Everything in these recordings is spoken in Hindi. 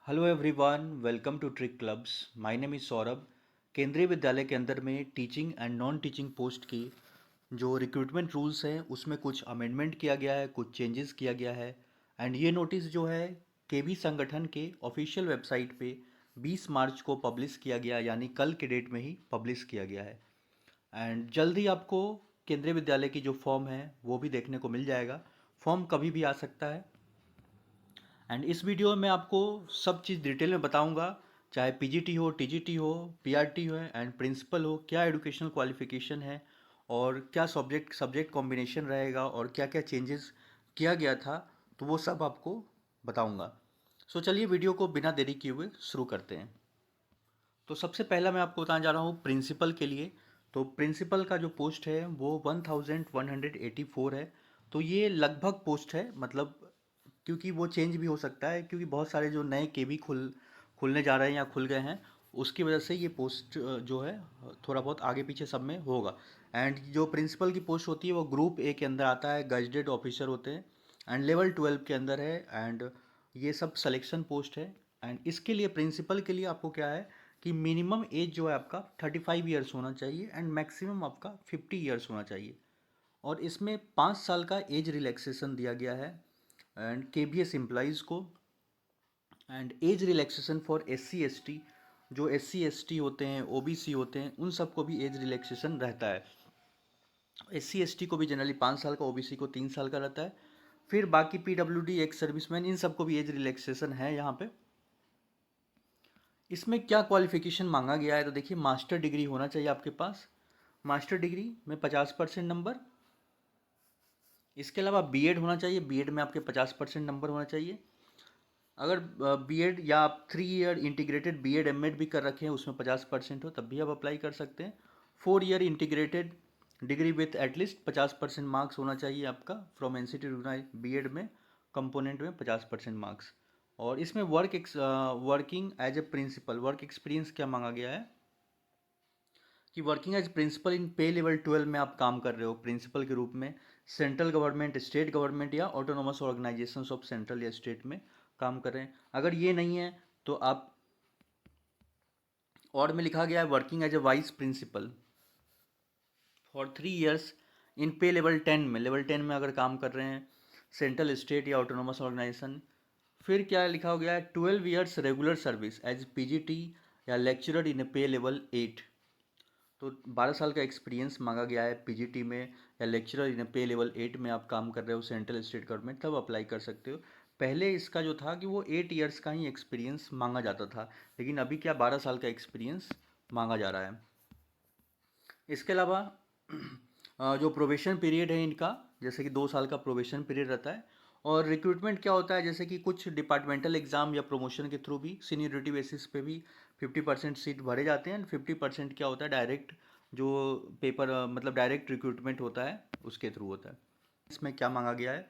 Hello everyone, welcome to trick clubs. My name is Saurabh. Kendriya Vidyalaya के अंदर में teaching and non teaching post की जो रिक्रूटमेंट रूल्स हैं उसमें कुछ अमेंडमेंट किया गया है, कुछ चेंजेस किया गया है। एंड ये नोटिस जो है केवी संगठन के ऑफिशियल वेबसाइट पे 20 मार्च को पब्लिश किया गया, यानी कल के डेट में ही पब्लिश किया गया है। एंड जल्द ही आपको केंद्रीय विद्यालय की जो फॉर्म है वो भी देखने को मिल जाएगा। फॉर्म कभी भी आ सकता है। एंड इस वीडियो में आपको सब चीज़ डिटेल में बताऊंगा, चाहे पीजीटी हो, टीजीटी हो, पीआरटी हो एंड प्रिंसिपल हो, क्या एजुकेशनल क्वालिफिकेशन है और क्या सब्जेक्ट सब्जेक्ट कॉम्बिनेशन रहेगा और क्या क्या चेंजेस किया गया था, तो वो सब आपको बताऊंगा। सो चलिए वीडियो को बिना देरी किए हुए शुरू करते हैं। तो सबसे पहला मैं आपको बताने जा रहा हूँ प्रिंसिपल के लिए। तो प्रिंसिपल का जो पोस्ट है वो 1184 है। तो ये लगभग पोस्ट है, मतलब क्योंकि वो चेंज भी हो सकता है, क्योंकि बहुत सारे जो नए केवी खुलने जा रहे हैं या खुल गए हैं, उसकी वजह से ये पोस्ट जो है थोड़ा बहुत आगे पीछे सब में होगा। एंड जो प्रिंसिपल की पोस्ट होती है वो ग्रुप ए के अंदर आता है, गजटेड ऑफिसर होते हैं एंड लेवल 12 के अंदर है। एंड ये सब सिलेक्शन पोस्ट है। एंड इसके लिए प्रिंसिपल के लिए आपको क्या है कि मिनिमम एज जो है आपका 35 ईयर्स होना चाहिए एंड मैक्सिमम आपका 50 ईयर्स होना चाहिए। और इसमें 5 साल का एज रिलैक्सेशन दिया गया है एंड केबीएस एम्प्लॉयज़ को। And age relaxation for SC ST, जो SC ST होते हैं, OBC होते हैं, उन सबको भी एज रिलैक्सेशन रहता है। SC ST को भी जनरली 5 साल का, OBC को 3 साल का रहता है। फिर बाकी PWD, एक्स सर्विसमैन, इन सबको भी एज रिलैक्सेशन है यहाँ पे। इसमें क्या क्वालिफिकेशन मांगा गया है, तो देखिए मास्टर डिग्री होना चाहिए आपके पास। मास्टर डिग्री में 50% नंबर। इसके अलावा बीएड होना चाहिए, बीएड में आपके 50% नंबर होना चाहिए। अगर बीएड या आप 3 ईयर इंटीग्रेटेड बीएड एमएड भी कर रखे हैं, उसमें 50% हो, तब भी आप अप्लाई कर सकते हैं। 4 year integrated degree with at least 50% marks होना चाहिए आपका फ्रॉम एनसीटी बीएड में, कंपोनेंट में 50% मार्क्स। और इसमें working as a principal, work experience क्या मांगा गया है कि वर्किंग एज प्रिंसिपल इन पे लेवल 12 में आप काम कर रहे हो प्रिंसिपल के रूप में, सेंट्रल गवर्नमेंट, स्टेट गवर्नमेंट या ऑटोनोमस ऑर्गेनाइजेशंस ऑफ सेंट्रल या स्टेट में काम कर रहे हैं। अगर ये नहीं है तो आप, और में लिखा गया है working as a vice principal for 3 years in pay level 10 में, लेवल 10 में अगर काम कर रहे हैं सेंट्रल, स्टेट या ऑटोनोमस ऑर्गेनाइजेशन। फिर क्या लिखा हो गया है 12 years regular service as PGT या lecturer in a pay level 8। तो 12 साल का एक्सपीरियंस मांगा गया है पीजीटी में या लेक्चरर इन पे लेवल 8 में आप काम कर रहे हो सेंट्रल स्टेट गवर्नमेंट, तब अप्लाई कर सकते हो। पहले इसका जो था कि वो 8 ईयर्स का ही एक्सपीरियंस मांगा जाता था, लेकिन अभी क्या 12 साल का एक्सपीरियंस मांगा जा रहा है। इसके अलावा जो प्रोबेशन पीरियड है इनका, जैसे कि 2 साल का प्रोबेशन पीरियड रहता है। और रिक्रूटमेंट क्या होता है, जैसे कि कुछ डिपार्टमेंटल एग्जाम या प्रमोशन के थ्रू भी सीनियरिटी बेसिस पे भी 50% सीट भरे जाते हैं एंड 50% क्या होता है डायरेक्ट, जो पेपर मतलब डायरेक्ट रिक्रूटमेंट होता है उसके थ्रू होता है। इसमें क्या मांगा गया है,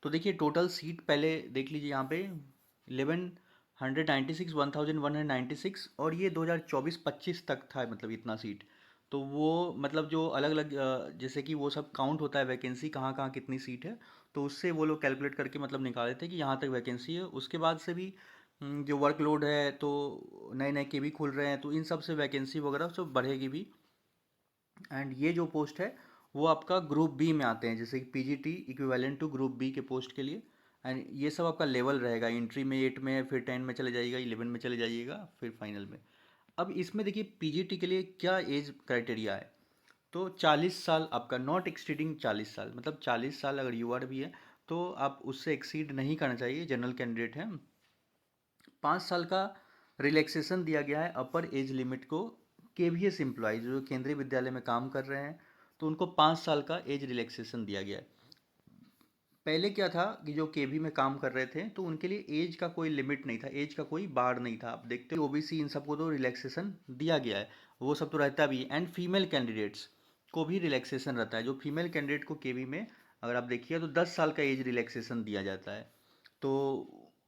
तो देखिए टोटल सीट पहले देख लीजिए यहाँ पे 1196, 1196, और ये 2024-25 तक था, मतलब इतना सीट। तो वो मतलब जो अलग अलग जैसे कि वो सब काउंट होता है वैकेंसी, कहाँ कहाँ कितनी सीट है, तो उससे वो लोग कैलकुलेट करके मतलब निकाले थे कि यहाँ तक वैकेंसी है। उसके बाद से भी जो वर्कलोड है, तो नए नए के भी खुल रहे हैं, तो इन सब से वैकेंसी वगैरह सब बढ़ेगी भी। एंड ये जो पोस्ट है वो आपका ग्रुप बी में आते हैं, जैसे कि PGT equivalent to group B के पोस्ट के लिए। एंड ये सब आपका लेवल रहेगा, एंट्री में 8 में, फिर 10 में चले जाइएगा, 11 में चले जाइएगा, फिर फाइनल में। अब इसमें देखिए पीजीटी के लिए क्या एज क्राइटेरिया है, तो 40 साल आपका, नॉट एक्सीडिंग 40 साल, मतलब 40 साल अगर यूआर भी है तो आप उससे एक्सीड नहीं करना चाहिए, जनरल कैंडिडेट है। 5 साल का रिलैक्सेशन दिया गया है अपर एज लिमिट को। केवीएस एम्प्लॉयज जो केंद्रीय विद्यालय में काम कर रहे हैं, तो उनको 5 साल का एज रिलैक्सेशन दिया गया है। पहले क्या था कि जो केवी में काम कर रहे थे तो उनके लिए एज का कोई लिमिट नहीं था, एज का कोई बार नहीं था। आप देखते हो ओबीसी इन सबको तो रिलैक्सेशन दिया गया है, वो सब तो रहता भी है। एंड फीमेल कैंडिडेट्स को भी रिलैक्सेशन रहता है, जो फीमेल कैंडिडेट को केवी में अगर आप देखिए तो 10 साल का एज रिलैक्सेशन दिया जाता है। तो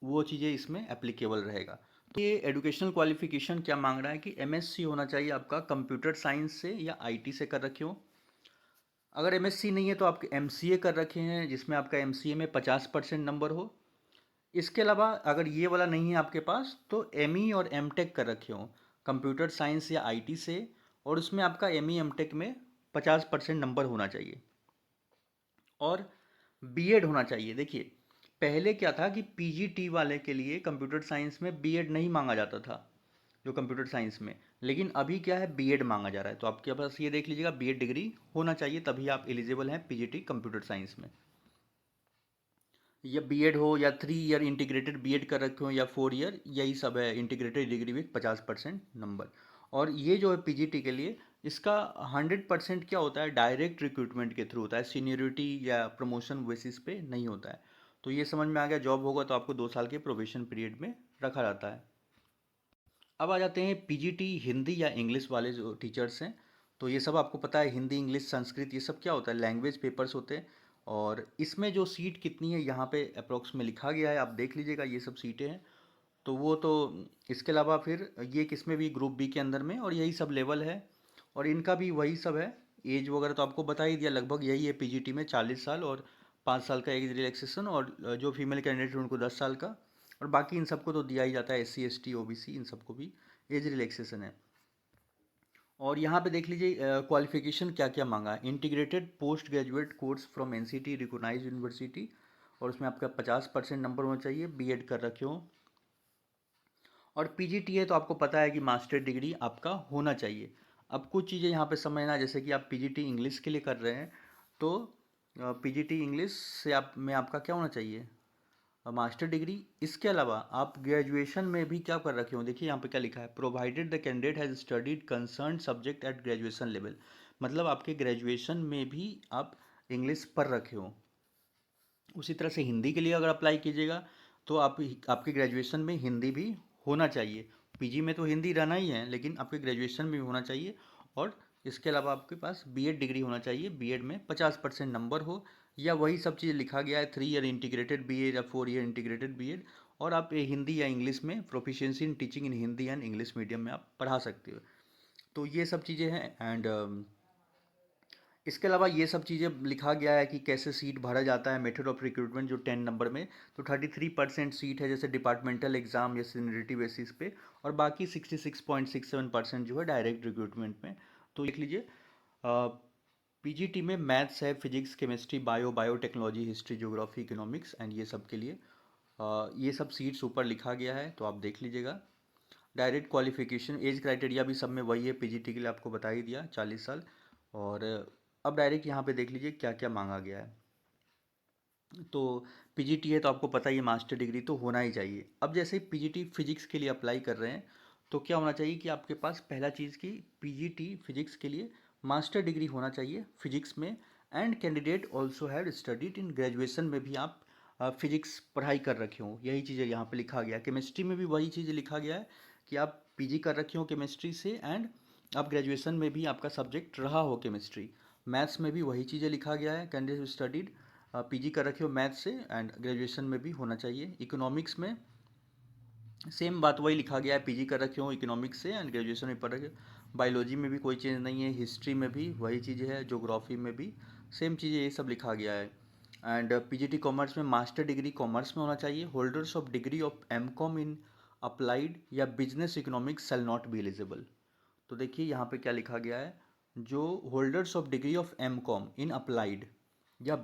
वो चीज़ें इसमें एप्लीकेबल रहेगा। तो ये एजुकेशनल क्वालिफिकेशन क्या मांग रहा है कि एमएससी होना चाहिए आपका कंप्यूटर साइंस से या आईटी से कर रखे हो। अगर एमएससी नहीं है तो आप एमसीए कर रखे हैं, जिसमें आपका एमसीए में 50% नंबर हो। इसके अलावा अगर ये वाला नहीं है आपके पास तो एमई और एमटेक कर रखे हो कंप्यूटर साइंस या आईटी से, और उसमें आपका एमई एमटेक में 50% नंबर होना चाहिए, और बीएड होना चाहिए। देखिए पहले क्या था कि पीजीटी वाले के लिए कंप्यूटर साइंस में बीएड नहीं मांगा जाता था, जो कंप्यूटर साइंस में, लेकिन अभी क्या है बीएड मांगा जा रहा है। तो आपके पास ये देख लीजिएगा बीएड डिग्री होना चाहिए, तभी आप एलिजिबल हैं पीजीटी कंप्यूटर साइंस में। या बीएड हो या 3 ईयर इंटीग्रेटेड बीएड कर रखे हो या 4 ईयर, यही सब है इंटीग्रेटेड डिग्री विथ 50% नंबर। और ये जो है पीजीटी के लिए इसका 100% क्या होता है, डायरेक्ट रिक्रूटमेंट के थ्रू होता है, सीनियरिटी या प्रमोशन बेसिस पे नहीं होता है। तो ये समझ में आ गया, जॉब होगा तो आपको 2 साल के प्रोबेशन पीरियड में रखा जाता है। अब आ जाते हैं पीजीटी हिंदी या इंग्लिश वाले जो टीचर्स हैं। तो ये सब आपको पता है, हिंदी इंग्लिश संस्कृत ये सब क्या होता है, लैंग्वेज पेपर्स होते हैं। और इसमें जो सीट कितनी है यहाँ पे अप्रोक्स में लिखा गया है, आप देख लीजिएगा ये सब सीटें हैं। तो वो तो इसके अलावा फिर ये किसमें भी ग्रुप बी के अंदर में, और यही सब लेवल है, और इनका भी वही सब है। एज वगैरह तो आपको बता ही दिया, लगभग यही है पीजीटी में 40 साल, और 5 साल का एज रिलैक्सेशन, और जो फीमेल कैंडिडेट है उनको 10 साल का। और बाकी इन सबको तो दिया ही जाता है, एससी एसटी ओबीसी इन सबको भी एज रिलैक्सेशन है। और यहाँ पे देख लीजिए क्वालिफिकेशन क्या क्या मांगा है, integrated post graduate course from NCT recognise university, और उसमें आपका 50% नंबर होना चाहिए, बीएड कर रखे हो। और पीजीटी है तो आपको पता है कि मास्टर डिग्री आपका होना चाहिए। अब कुछ चीज़ें यहाँ पे समझना, जैसे कि आप पीजीटी इंग्लिश के लिए कर रहे हैं, तो पीजीटी इंग्लिश से आप में आपका क्या होना चाहिए, मास्टर डिग्री। इसके अलावा आप ग्रेजुएशन में भी क्या कर रखे हो, देखिए यहाँ पे क्या लिखा है, provided the candidate has studied concern subject at graduation level. मतलब आपके ग्रेजुएशन में भी आप इंग्लिश पढ़ रखे हो। उसी तरह से हिंदी के लिए अगर अप्लाई कीजिएगा तो आप आपके ग्रेजुएशन में हिंदी भी होना चाहिए। पीजी में तो हिंदी रहना ही है, लेकिन आपके ग्रेजुएशन में भी होना चाहिए। और इसके अलावा आपके पास बीएड डिग्री होना चाहिए, बीएड में 50% नंबर हो, या वही सब चीज़ लिखा गया है, 3 ईयर इंटीग्रेटेड बीएड या 4 ईयर इंटीग्रेटेड बीएड। और आप ये हिंदी या इंग्लिश में proficiency in teaching in Hindi and English medium में आप पढ़ा सकते हो। तो ये सब चीज़ें हैं। एंड इसके अलावा ये सब चीज़ें लिखा गया है कि कैसे सीट भरा जाता है, मेथड ऑफ रिक्रूटमेंट जो 10 नंबर में, तो 33% सीट है जैसे डिपार्टमेंटल एग्जाम या सीनियरिटी बेसिस पे, और बाकी 66.67% जो है डायरेक्ट रिक्रूटमेंट में। तो देख लीजिए पीजीटी में मैथ्स है, physics chemistry biotechnology history geography economics and ये सब के लिए ये सब सीट्स ऊपर लिखा गया है, तो आप देख लीजिएगा। डायरेक्ट क्वालिफिकेशन एज क्राइटेरिया भी सब में वही है, पीजीटी के लिए आपको बता ही दिया 40 साल। और अब डायरेक्ट यहाँ पे देख लीजिए क्या क्या मांगा गया है। तो पीजीटी है तो आपको पता ही है मास्टर डिग्री तो होना ही चाहिए। अब जैसे पीजीटी फिजिक्स के लिए अप्लाई कर रहे हैं, तो क्या होना चाहिए कि आपके पास पहला चीज़ की पीजीटी फिजिक्स के लिए मास्टर डिग्री होना चाहिए फिजिक्स में, and candidate also have studied in graduation में भी आप फिजिक्स पढ़ाई कर रखे हो, यही चीज़ें यहाँ पे लिखा गया है। केमिस्ट्री में भी वही चीज़ लिखा गया है कि आप पीजी कर रखे हो केमिस्ट्री से, एंड आप ग्रेजुएशन में भी आपका सब्जेक्ट रहा हो केमिस्ट्री। मैथ्स में भी वही चीज़ें लिखा गया है, कैंडिडेट स्टडीड पीजी कर रखे हो मैथ से, एंड ग्रेजुएशन में भी होना चाहिए। इकोनॉमिक्स में सेम बात वही लिखा गया है, पीजी कर रखे हो इकोनॉमिक्स से एंड ग्रेजुएशन में पढ़ रखे हो। बायोलॉजी में भी कोई चेंज नहीं है, हिस्ट्री में भी वही चीज़ है, ज्योग्राफी में भी सेम चीज़ें ये सब लिखा गया है। एंड पीजीटी कॉमर्स में मास्टर डिग्री कॉमर्स में होना चाहिए। Holders of degree of MCom in applied या business economics shall not be eligible. तो देखिए यहाँ पे क्या लिखा गया है, जो holders of degree of MCom in applied, या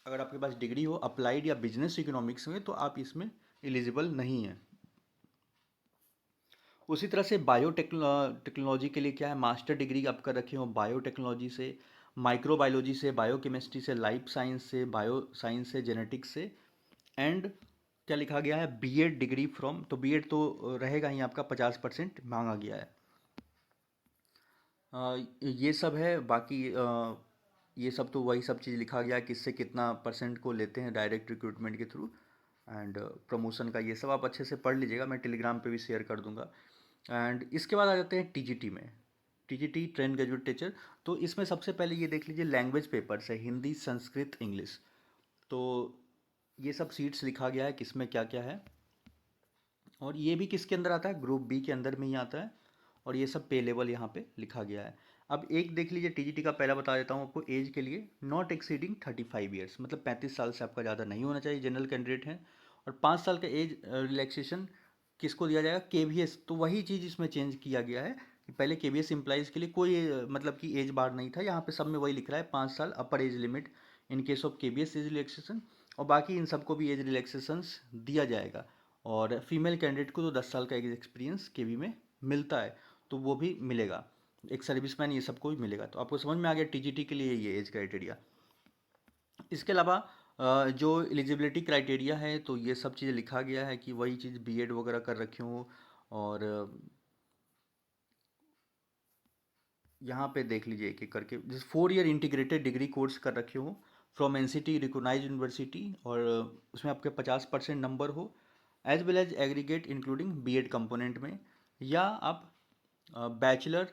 अगर आपके पास डिग्री हो अप्लाइड या बिजनेस इकोनॉमिक्स में, तो आप इसमें एलिजिबल नहीं है। उसी तरह से टेक्नोलॉजी के लिए क्या है, मास्टर डिग्री आप कर रखे हो बायोटेक्नोलॉजी से, माइक्रोबायोलॉजी से, बायोकेमिस्ट्री से, लाइफ साइंस से, बायो साइंस से, जेनेटिक्स से। एंड क्या लिखा गया है, बीएड डिग्री फ्रॉम, तो बीएड तो रहेगा ही आपका, 50% मांगा गया है। ये सब है। बाकी ये सब तो वही सब चीज़ लिखा गया है, किससे कितना परसेंट को लेते हैं डायरेक्ट रिक्रूटमेंट के थ्रू, एंड प्रमोशन का ये सब आप अच्छे से पढ़ लीजिएगा, मैं टेलीग्राम पे भी शेयर कर दूंगा। एंड इसके बाद आ जाते हैं टीजीटी में, टीजीटी ट्रेन ग्रेजुएट टीचर। तो इसमें सबसे पहले ये देख लीजिए लैंग्वेज पेपर्स है, हिंदी संस्कृत इंग्लिश। तो ये सब सीट्स लिखा गया है किसमें क्या क्या है, और ये भी किसके अंदर आता है, ग्रुप बी के अंदर में ही आता है। और ये सब पे लेवल यहाँ पे लिखा गया है। अब एक देख लीजिए टीजीटी का, पहला बता देता हूँ आपको, एज के लिए नॉट एक्सीडिंग 35 ईयर्स, मतलब 35 साल से आपका ज़्यादा नहीं होना चाहिए, जनरल कैंडिडेट हैं। और 5 साल का एज रिलैक्सेशन किसको दिया जाएगा, केवीएस। तो वही चीज़ इसमें चेंज किया गया है कि पहले केवीएस एम्प्लॉइज़ के लिए कोई मतलब कि एज बार नहीं था, यहाँ पे सब में वही लिख रहा है 5 साल अपर age limit in case of KVS age relaxation, और बाकी इन सबको भी एज रिलैक्सेशंस दिया जाएगा। और फीमेल कैंडिडेट को तो 10 साल का एज एक्सपीरियंस केवी में मिलता है, तो वो भी मिलेगा। एक सर्विसमैन ये सबको भी मिलेगा। तो आपको समझ में आ गया टीजीटी के लिए ये एज क्राइटेरिया। इसके अलावा जो एलिजिबिलिटी क्राइटेरिया है, तो ये सब चीज़ें लिखा गया है कि वही चीज़ बीएड वगैरह कर रखे हो। और यहाँ पे देख लीजिए एक एक करके, जैसे 4 ईयर इंटीग्रेटेड डिग्री कोर्स कर रखे हो फ्रॉम एनसीटी रिकोगनाइज यूनिवर्सिटी, और उसमें आपके 50% नंबर हो, as well as aggregate including BEd component में, या आप बैचलर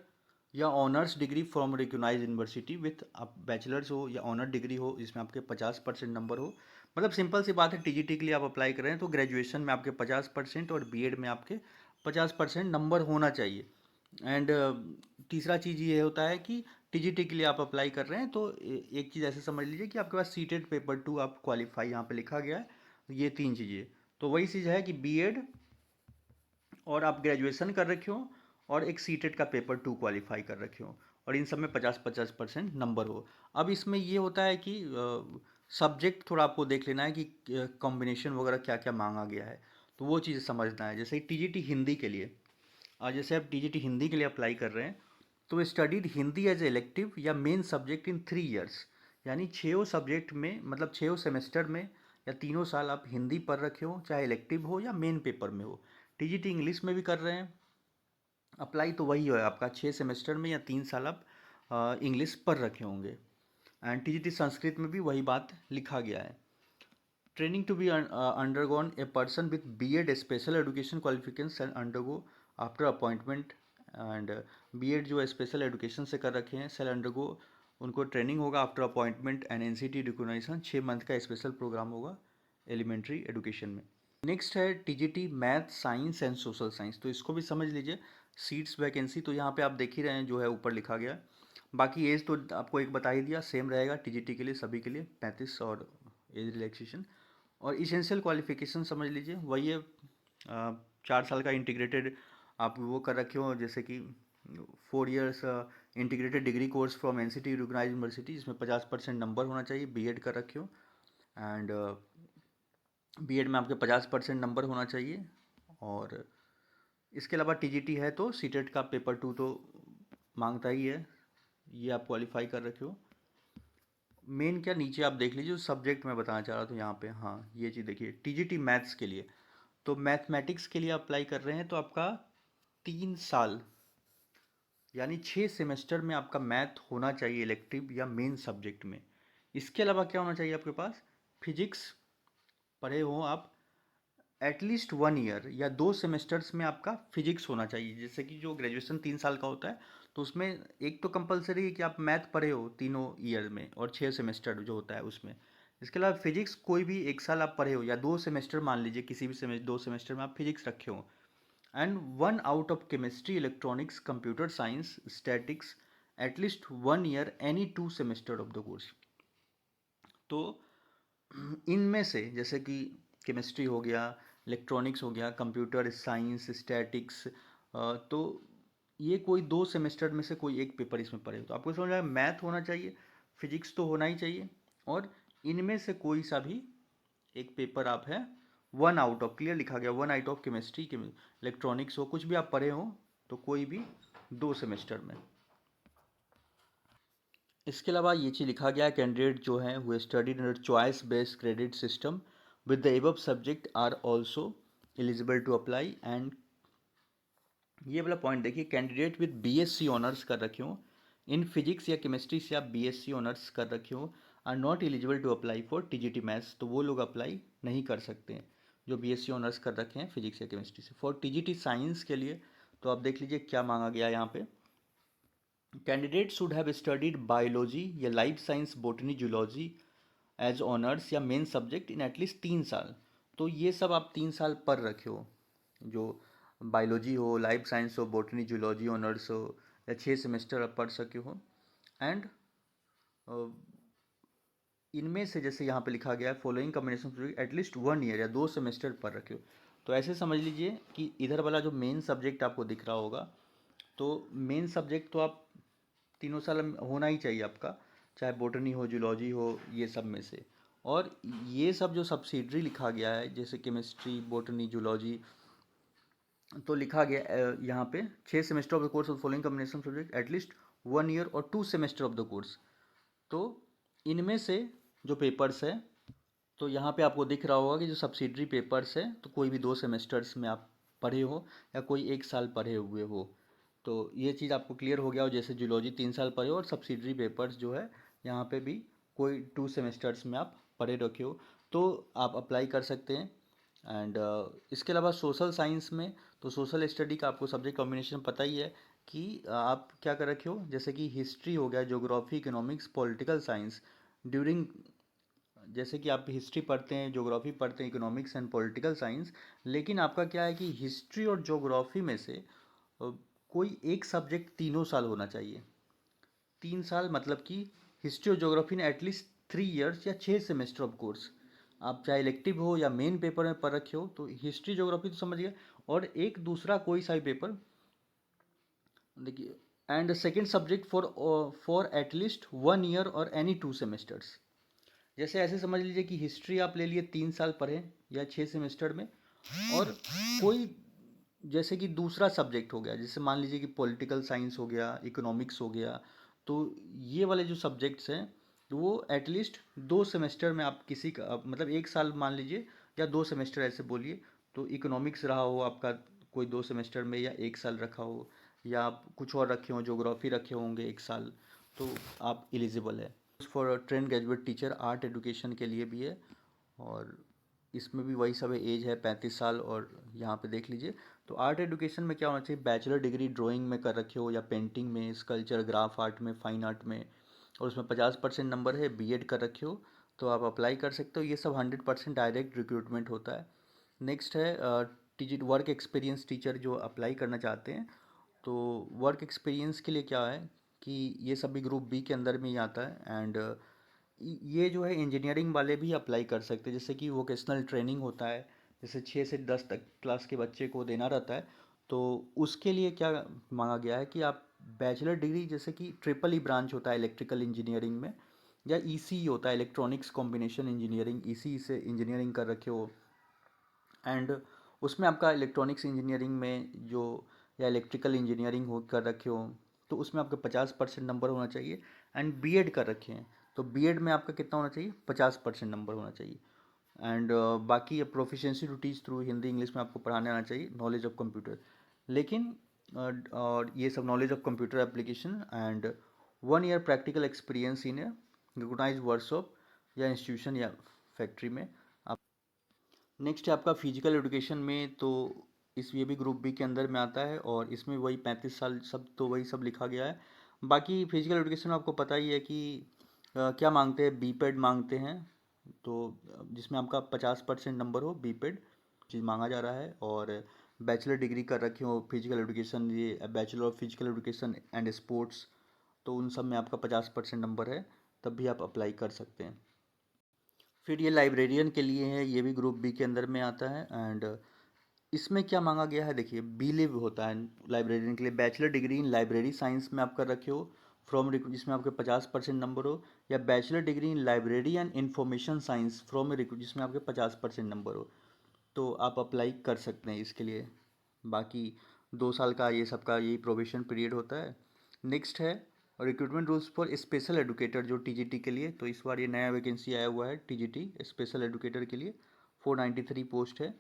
या honours degree from recognise university with आप बैचलर्स हो या ऑनर डिग्री हो जिसमें आपके 50% नंबर हो। मतलब सिंपल सी बात है, टीजीटी के लिए आप अप्लाई कर रहे हैं तो ग्रेजुएशन में आपके 50% और बीएड में आपके 50% नंबर होना चाहिए। एंड तीसरा चीज़ ये होता है कि टीजीटी के लिए आप अप्लाई कर रहे हैं तो एक चीज़ ऐसे समझ लीजिए कि आपके पास सीटेड पेपर 2 आप क्वालिफाई, यहाँ पे लिखा गया है ये 3 चीज़ें। तो वही चीज़ है कि बीएड और आप ग्रेजुएशन कर रखे हो और एक सीटेट का पेपर 2 क्वालिफाई कर रखे हो, और इन सब में 50-50% नंबर हो। अब इसमें ये होता है कि सब्जेक्ट थोड़ा आपको देख लेना है कि कॉम्बिनेशन वगैरह क्या क्या मांगा गया है, तो वो चीज़ समझना है। जैसे टीजीटी हिंदी के लिए, जैसे आप टीजीटी हिंदी के लिए अप्लाई कर रहे हैं तो स्टडीड हिंदी एज इलेक्टिव या मेन सब्जेक्ट इन 3 ईयर्स, यानी 6 सब्जेक्ट में, मतलब 6 सेमेस्टर में या 3 साल आप हिंदी पढ़ रखे हो, चाहे इलेक्टिव हो या मेन पेपर में हो। टीजीटी इंग्लिश में भी कर रहे हैं अप्लाई, तो वही है आपका 6 सेमेस्टर में या 3 साल आप इंग्लिश पढ़ रखे होंगे। एंड टीजीटी संस्कृत में भी वही बात लिखा गया है। Training to be undergone a person with BEd special education qualification undergo after appointment, and BEd जो स्पेशल एजुकेशन से कर रखे हैं सेल अंडरगो, उनको ट्रेनिंग होगा after appointment and NCT recognition, 6 month का स्पेशल प्रोग्राम होगा एलिमेंट्री एजुकेशन में। नेक्स्ट है TGT math science and social science, तो इसको भी समझ लीजिए। सीट्स वैकेंसी तो यहाँ पे आप देख ही रहे हैं जो है ऊपर लिखा गया। बाकी एज तो आपको एक बता ही दिया, सेम रहेगा टीजीटी के लिए सभी के लिए 35 और एज रिलैक्सेशन। और इसेंशियल क्वालिफिकेशन समझ लीजिए वही है, 4 साल का इंटीग्रेटेड आप वो कर रखे हो, जैसे कि 4 years integrated degree course from NCT recognised university जिसमें 50% नंबर होना चाहिए, बीएड कर रखे हो। एंड बीएड में आपके 50% नंबर होना चाहिए। और इसके अलावा टीजीटी है तो सीटेट का पेपर 2 तो मांगता ही है, ये आप क्वालिफाई कर रखे हो। मेन क्या, नीचे आप देख लीजिए सब्जेक्ट मैं बताना चाह रहा था यहाँ पे, हाँ ये चीज़ देखिए टीजीटी मैथ्स के लिए, तो मैथमेटिक्स के लिए अप्लाई कर रहे हैं तो आपका 3 साल यानी 6 सेमेस्टर में आपका मैथ होना चाहिए इलेक्टिव या मेन सब्जेक्ट में। इसके अलावा क्या होना चाहिए आपके पास, फिजिक्स पढ़े हो आप एटलीस्ट 1 ईयर या 2 सेमेस्टर्स में आपका फिजिक्स होना चाहिए। जैसे कि जो ग्रेजुएशन 3 साल का होता है तो उसमें एक तो कंपलसरी है कि आप मैथ पढ़े हो तीनों ईयर में, और 6 सेमेस्टर जो होता है उसमें। इसके अलावा फिजिक्स कोई भी 1 साल आप पढ़े हो या 2 सेमेस्टर, मान लीजिए किसी भी 2 सेमेस्टर में आप फिजिक्स रखे हो। And 1 out of chemistry electronics computer science statics at least 1 year any 2 semester of the course. तो इनमें से जैसे कि केमिस्ट्री हो गया, इलेक्ट्रॉनिक्स हो गया, कंप्यूटर साइंस, स्टैटिक्स, तो ये कोई 2 सेमेस्टर में से कोई एक पेपर इसमें पड़े, तो आपको समझ आया मैथ होना चाहिए, फिजिक्स तो होना ही चाहिए, और इनमें से कोई सा भी एक पेपर आप है 1 आउट ऑफ, क्लियर लिखा गया 1 आउट ऑफ केमिस्ट्री के, इलेक्ट्रॉनिक्स हो कुछ भी आप पढ़े हो तो कोई भी 2 सेमेस्टर में। इसके अलावा ये चीज़ लिखा गया है कैंडिडेट जो हैं हुए studied under choice based credit system with the above subject are also eligible to apply. And ये वाला पॉइंट देखिए, कैंडिडेट विद बीएससी ऑनर्स कर रखे हो इन फिजिक्स या केमिस्ट्री से आप बीएससी ऑनर्स कर रखे हो are not eligible to apply for TGT maths, तो वो लोग अप्लाई नहीं कर सकते हैं जो बीएससी ऑनर्स कर रखे हैं फिजिक्स या केमिस्ट्री से। फॉर टीजीटी साइंस के लिए तो आप देख लीजिए क्या मांगा गया है यहाँ पे, candidate should have studied biology या life science botany zoology as honours या मेन सब्जेक्ट इन एटलीस्ट 3 साल। तो ये सब आप 3 साल पढ़ रखे हो, जो बायोलॉजी हो, लाइफ साइंस हो, बोटनी जूलॉजी ऑनर्स हो, या 6 सेमेस्टर आप पढ़ सके हो। एंड इनमें से जैसे यहाँ पे लिखा गया है following combination project at least 1 year या 2 सेमेस्टर पर रखे हो। तो ऐसे समझ लीजिए कि इधर वाला जो मेन सब्जेक्ट आपको दिख रहा होगा, तो मेन सब्जेक्ट तो आप तीनों साल में होना ही चाहिए आपका, चाहे बोटनी हो, जूलॉजी हो, ये सब में से। और ये सब जो सब्सिडरी लिखा गया है जैसे केमिस्ट्री, बोटनी, जूलॉजी, तो लिखा गया यहाँ पे 6 semester of the course of following combination subject at least 1 year और 2 सेमेस्टर ऑफ द कोर्स। तो इनमें से जो पेपर्स है, तो यहाँ पे आपको दिख रहा होगा कि जो सब्सिडरी पेपर्स है, तो कोई भी 2 सेमेस्टर्स में आप पढ़े हो या कोई 1 साल पढ़े हुए हो, तो ये चीज़ आपको क्लियर हो गया हो। जैसे जूलॉजी 3 साल पढ़े हो और सब्सिडरी पेपर्स जो है यहाँ पे भी कोई 2 सेमेस्टर्स में आप पढ़े रखे हो, तो आप अप्लाई कर सकते हैं। एंड इसके अलावा सोशल साइंस में, तो सोशल स्टडी का आपको सब्जेक्ट कॉम्बिनेशन पता ही है कि आप क्या कर रखे हो, जैसे कि हिस्ट्री हो गया, geography, economics, political science during, जैसे कि आप हिस्ट्री पढ़ते हैं, ज्योग्राफी पढ़ते हैं, इकोनॉमिक्स एंड पॉलिटिकल साइंस, लेकिन आपका क्या है कि हिस्ट्री और ज्योग्राफी में से कोई एक सब्जेक्ट 3 साल होना चाहिए। 3 साल मतलब कि हिस्ट्री और ज्योग्राफी ने एटलीस्ट 3 ईयर्स या 6 सेमेस्टर ऑफ कोर्स, आप चाहे इलेक्टिव हो या मेन पेपर में पढ़ रखे हो, तो हिस्ट्री ज्योग्राफी तो समझिए, और एक दूसरा कोई सा भी पेपर देखिए, and second subject for at least 1 year और एनी 2 सेमेस्टर्स। जैसे ऐसे समझ लीजिए कि हिस्ट्री आप ले लिए 3 साल पढ़े या 6 सेमेस्टर में, और कोई जैसे कि दूसरा सब्जेक्ट हो गया, जैसे मान लीजिए कि पॉलिटिकल साइंस हो गया, इकोनॉमिक्स हो गया, तो ये वाले जो सब्जेक्ट्स हैं, तो वो एटलीस्ट 2 सेमेस्टर में आप किसी का मतलब 1 साल मान लीजिए, या 2 सेमेस्टर ऐसे बोलिए, तो इकोनॉमिक्स रहा हो आपका कोई 2 सेमेस्टर में, या 1 साल रखा हो, या आप कुछ और रखे हों, ज्योग्राफी रखे होंगे 1 साल, तो आप एलिजिबल है। For train graduate teacher art education के लिए भी है, और इसमें भी वही सब है, एज है 35 साल, और यहाँ पे देख लीजिए। तो आर्ट एडुकेशन में क्या होना चाहिए, बैचलर डिग्री ड्राइंग में कर रखे हो, या पेंटिंग में, स्कल्पचर, ग्राफ आर्ट में, फाइन आर्ट में, और उसमें 50% नंबर है, बीएड कर रखे हो, तो आप अप्लाई कर सकते हो। ये सब 100% डायरेक्ट रिक्रूटमेंट होता है। नेक्स्ट है टीजी वर्क एक्सपीरियंस टीचर जो अप्लाई करना चाहते हैं, तो वर्क एक्सपीरियंस के लिए क्या है कि ये सभी ग्रुप बी के अंदर में ही आता है। एंड ये जो है इंजीनियरिंग वाले भी अप्लाई कर सकते हैं, जैसे कि वोकेशनल ट्रेनिंग होता है, जैसे 6 से 10 तक क्लास के बच्चे को देना रहता है, तो उसके लिए क्या मांगा गया है कि आप बैचलर डिग्री, जैसे कि ट्रिपल ई ब्रांच होता है इलेक्ट्रिकल इंजीनियरिंग में, या ईसी होता है इलेक्ट्रॉनिक्स कॉम्बिनेशन इंजीनियरिंग, ईसी से इंजीनियरिंग कर रखे हो, एंड उसमें आपका इलेक्ट्रॉनिक्स इंजीनियरिंग में जो, या इलेक्ट्रिकल इंजीनियरिंग हो कर रखे हो, तो उसमें आपका 50% नंबर होना चाहिए। एंड बीएड कर रखे हैं, तो बीएड में आपका कितना होना चाहिए, 50% नंबर होना चाहिए। एंड बाकी proficiency to teach through Hindi English में आपको पढ़ाने आना चाहिए, नॉलेज ऑफ कंप्यूटर, लेकिन और ये सब knowledge of computer application, and 1 year practical experience in recognised workshop या इंस्टीट्यूशन या फैक्ट्री में। नेक्स्ट है आपका फिजिकल एजुकेशन में, तो इस ये भी ग्रुप बी के अंदर में आता है, और इसमें वही 35 साल सब, तो वही सब लिखा गया है। बाकी फिजिकल एजुकेशन में आपको पता ही है कि क्या मांगते हैं, बीपेड मांगते हैं, तो जिसमें आपका 50% नंबर हो, बीपेड चीज़ मांगा जा रहा है, और बैचलर डिग्री कर रखी हो फिजिकल एजुकेशन, ये bachelor of physical education and sports, तो उन सब में आपका 50% नंबर है, तब भी आप अप्लाई कर सकते हैं। फिर ये लाइब्रेरियन के लिए है, ये भी ग्रुप बी के अंदर में आता है। एंड इसमें क्या मांगा गया है, देखिए बी लिव होता है लाइब्रेरियन के लिए, bachelor degree in library science में आप कर रखे हो फ्रॉम, जिसमें आपके 50% नंबर हो, या bachelor degree in library and information science from जिसमें आपके 50% नंबर हो, तो आप अप्लाई कर सकते हैं इसके लिए। बाकी 2 साल का ये सबका यही प्रोबेशन पीरियड होता है। नेक्स्ट है recruitment rules for special educator जो टीजीटी के लिए, तो इस बार ये नया वैकेंसी आया हुआ है टीजीटी स्पेशल एडुकेटर के लिए, 493 पोस्ट है।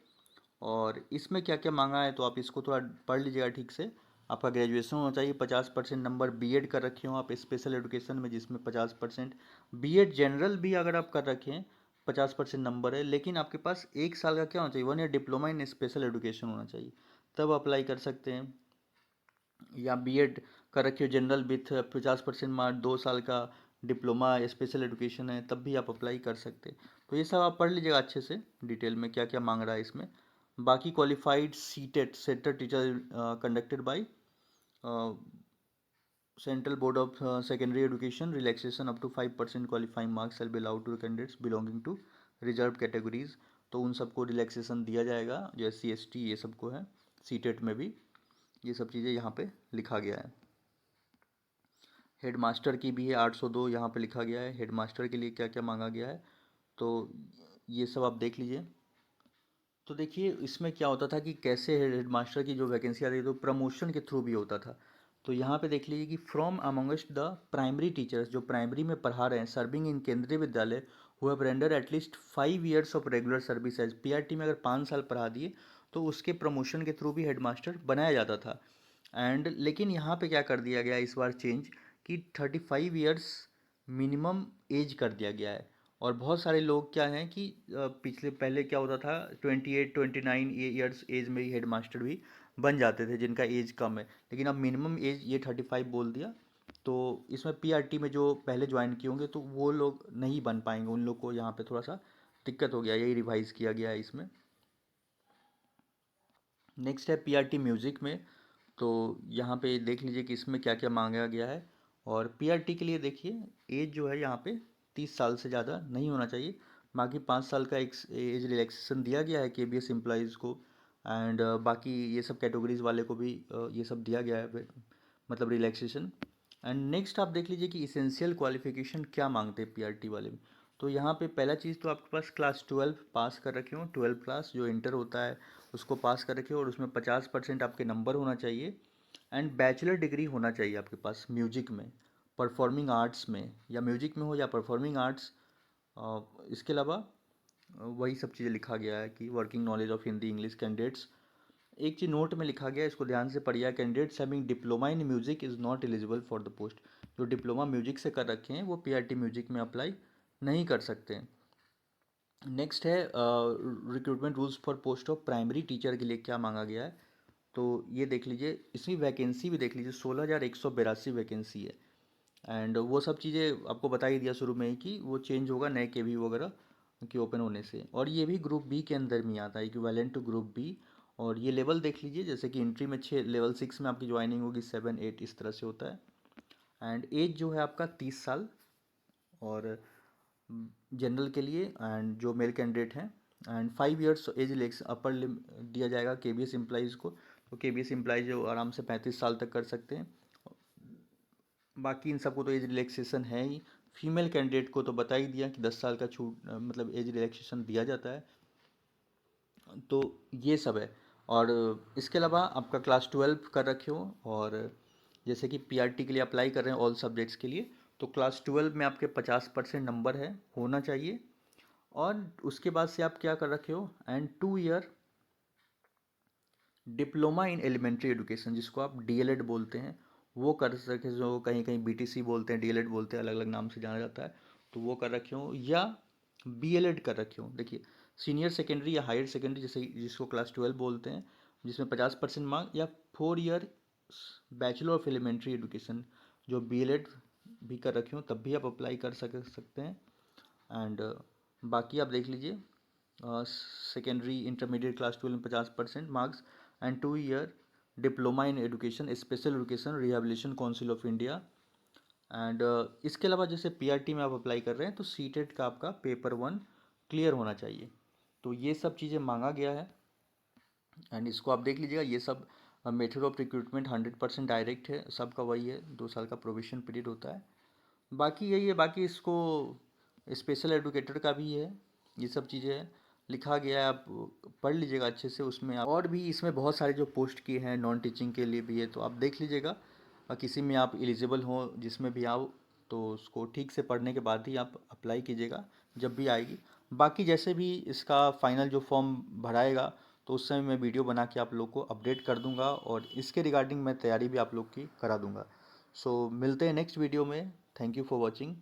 और इसमें क्या क्या मांगा है, तो आप इसको थोड़ा पढ़ लीजिएगा ठीक से। आपका ग्रेजुएशन होना चाहिए, 50% नंबर, बीएड कर रखे हो आप स्पेशल एडुकेशन में जिसमें 50%, बीएड जनरल भी अगर आप कर रखे हैं 50% नंबर है, लेकिन आपके पास 1 साल का क्या होना चाहिए, 1 year diploma in special education होना चाहिए, तब अप्लाई कर सकते हैं। या बीएड कर रखी हो जनरल विथ 50% मार्क, 2 साल का डिप्लोमा स्पेशल एजुकेशन है, तब भी आप अप्लाई कर सकते हैं। तो ये सब आप पढ़ लीजिएगा अच्छे से डिटेल में क्या क्या मांग रहा है इसमें। बाकी qualified CTET centre teacher conducted by central board of secondary education relaxation up to 5% qualifying marks shall be allowed to candidates belonging to reserve categories. तो उन सबको रिलैक्सेशन दिया जाएगा जो SC ST ये सबको है। सीटेट में भी ये सब चीज़ें यहाँ पे लिखा गया है। हेड मास्टर की भी है 802 यहाँ पे लिखा गया है। हेड मास्टर के लिए क्या क्या मांगा गया है तो ये सब आप देख लीजिए। तो देखिए इसमें क्या होता था कि कैसे हेड मास्टर की जो वैकेंसी आती थी तो प्रमोशन के थ्रू भी होता था। तो यहाँ पे देख लीजिए कि from amongst the primary teachers जो प्राइमरी में पढ़ा रहे हैं serving in Kendriya Vidyalaya who have render at least 5 years of regular service as PRT में अगर 5 साल पढ़ा दिए तो उसके प्रमोशन के थ्रू भी हेडमास्टर बनाया जाता था। एंड लेकिन यहाँ पे क्या कर दिया गया इस बार चेंज कि 35 years मिनिमम एज कर दिया गया है। और बहुत सारे लोग क्या हैं कि पिछले पहले क्या होता था 28 29 years एज में ही हेड मास्टर भी बन जाते थे जिनका एज कम है, लेकिन अब मिनिमम एज ये 35 बोल दिया। तो इसमें PRT में जो पहले ज्वाइन किए होंगे तो वो लोग नहीं बन पाएंगे, उन लोग को यहाँ पे थोड़ा सा दिक्कत हो गया, यही रिवाइज किया गया है इसमें। नेक्स्ट है PRT म्यूज़िक में। तो यहाँ पे देख लीजिए कि इसमें क्या क्या मांगा गया है। और PRT के लिए देखिए एज जो है यहाँ पे 30 साल से ज़्यादा नहीं होना चाहिए। बाकी 5 साल का एक एज रिलैक्सेशन दिया गया है KBS एम्प्लॉयज़ को। एंड बाकी ये सब कैटेगरीज वाले को भी ये सब दिया गया है मतलब रिलैक्सेशन। एंड नेक्स्ट आप देख लीजिए कि इसेंशियल क्वालिफिकेशन क्या मांगते हैं PRT वाले में। तो यहाँ पे पहला चीज़ तो आपके पास क्लास 12 पास कर रखे हो, 12 क्लास जो इंटर होता है उसको पास कर रखे हो और उसमें 50% आपके नंबर होना चाहिए। एंड बैचलर डिग्री होना चाहिए आपके पास म्यूजिक में, परफॉर्मिंग आर्ट्स में, या म्यूजिक में हो या परफॉर्मिंग आर्ट्स। इसके अलावा वही सब चीज़ें लिखा गया है कि working knowledge of Hindi English candidates. एक चीज़ नोट में लिखा गया है, इसको ध्यान से पढ़िए, candidates having diploma in music is not eligible for the post. जो डिप्लोमा म्यूजिक से कर रखे हैं वो PRT म्यूजिक में अप्लाई नहीं कर सकते हैं। नेक्स्ट है recruitment rules for post of primary teacher के लिए क्या मांगा गया है। तो ये देख लीजिए, इसमें वैकेंसी भी देख लीजिए 16,182 वैकेंसी है। एंड वो सब चीज़ें आपको बता ही दिया शुरू में ही कि वो चेंज होगा नए KV वगैरह के ओपन होने से। और ये भी ग्रुप बी के अंदर में आता है, इक्विवेलेंट टू ग्रुप बी। और ये लेवल देख लीजिए, जैसे कि एंट्री में 6, लेवल 6 में आपकी ज्वाइनिंग होगी, 7 8 इस तरह से होता है। एंड एज जो है आपका 30 साल। और जनरल के लिए एंड जो मेल कैंडिडेट हैं एंड 5 years एज रिलैक्स अपर दिया जाएगा KBS एम्प्लॉयज़ को। तो KBS एम्प्लॉयज़ जो आराम से 35 साल तक कर सकते हैं। बाकी इन सबको तो एज रिलैक्सेशन है ही। फीमेल कैंडिडेट को तो बता ही दिया कि 10 साल का छूट मतलब एज रिलैक्सेशन दिया जाता है। तो ये सब है। और इसके अलावा आपका क्लास 12 कर रखे हो और जैसे कि PRT के लिए अप्लाई कर रहे हैं ऑल सब्जेक्ट्स के लिए, तो क्लास 12 में आपके 50% नंबर है होना चाहिए। और उसके बाद से आप क्या कर रखे हो and 2 year diploma in elementary education जिसको आप DLED बोलते हैं वो कर सके, जो कहीं कहीं BTC बोलते हैं, DLED बोलते हैं, अलग अलग नाम से जाना जाता है। तो वो कर रखे हो या BLED कर रखे हो। देखिए सीनियर सेकेंडरी या हायर सेकेंडरी जैसे जिसको क्लास 12 बोलते हैं, जिसमें 50% मार्क, या 4 year bachelor of elementary education जो BLED भी कर रखे हो तब भी आप अप्लाई कर सकते हैं। एंड बाकी आप देख लीजिए सेकेंडरी इंटरमीडिएट क्लास 12 में 50% marks and 2 year diploma in education special education rehabilitation council of India. And इसके अलावा जैसे PRT में आप अप्लाई कर रहे हैं तो सीटेट का आपका पेपर 1 क्लियर होना चाहिए। तो ये सब चीज़ें मांगा गया है। एंड इसको आप देख लीजिएगा, ये सब मेथड ऑफ रिक्रूटमेंट 100% डायरेक्ट है, सबका वही है, 2 साल का प्रोविशन पीरियड होता है। बाकी यही है, बाकी इसको स्पेशल एडुकेटर का भी है, ये सब चीज़ें हैं लिखा गया है, आप पढ़ लीजिएगा अच्छे से। उसमें आप और भी इसमें बहुत सारे जो पोस्ट की हैं नॉन टीचिंग के लिए भी है, तो आप देख लीजिएगा। और किसी में आप एलिजिबल हो जिसमें भी आओ तो उसको ठीक से पढ़ने के बाद ही आप अप्लाई कीजिएगा जब भी आएगी। बाकी जैसे भी इसका फाइनल जो फॉर्म भराएगा तो उस समय मैं वीडियो बना के आप लोग को अपडेट कर दूंगा और इसके रिगार्डिंग मैं तैयारी भी आप लोग की करा दूंगा। सो मिलते हैं नेक्स्ट वीडियो में। Thank you for watching.